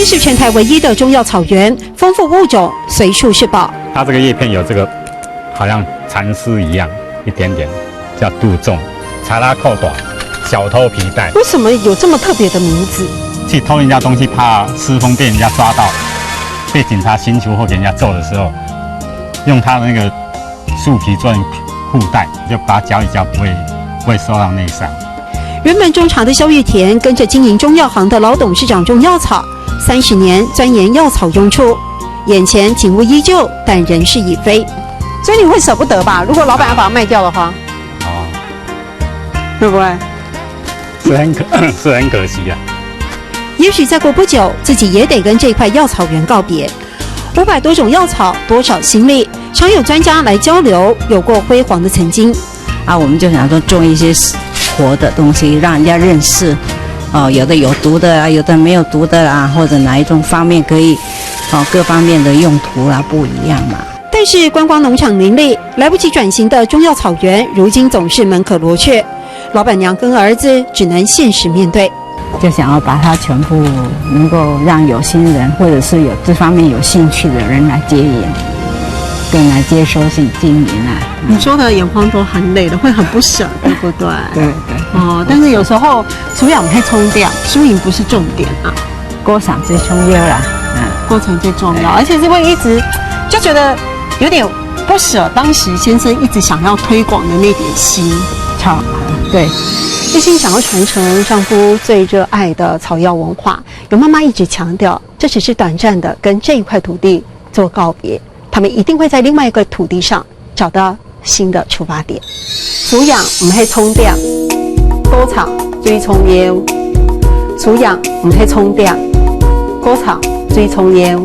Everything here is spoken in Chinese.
是全台唯一的中药草原，丰富物种，随处是宝。它这个叶片有这个，好像蚕丝一样，一点点，叫杜仲、查拉扣短、小偷皮带。为什么有这么特别的名字？去偷人家东西，怕失风被人家抓到，被警察刑求或给人家揍的时候，用它的那个树皮做护带，就把它搅一搅，不会受到内伤。原本种茶的萧玉田跟着经营中药行的老董事长种药草，30年钻研药草用处，眼前景物依旧，但人事已非。所以你会舍不得吧？如果老板要把它卖掉的话，会不会？是很可惜啊。也许再过不久，自己也得跟这块药草园告别。500多种药草，多少心力，常有专家来交流，有过辉煌的曾经。我们就想说种一些活的东西，让人家认识。有的有毒的啊，有的没有毒的啊，或者哪一种方面可以，各方面的用途啦不一样嘛。但是观光农场林立，来不及转型的中药草园，如今总是门可罗雀。老板娘跟儿子只能现实面对。就想要把它全部能够让有心人或者是有这方面有兴趣的人来接引，跟来接收经营啊。你说的眼眶都含泪了，会很不舍，对不对？对。但是有时候输养会冲掉，输赢不是重点啊。过程最重要啦，过程最重要，而且是会一直就觉得有点不舍，当时先生一直想要推广的那点心。对。一心想要传承丈夫最热爱的草药文化，有妈妈一直强调，这只是短暂的跟这一块土地做告别，他们一定会在另外一个土地上找到新的出发点。主养唔系冲掉，高草追葱烟；主养唔系冲掉，高草追葱烟。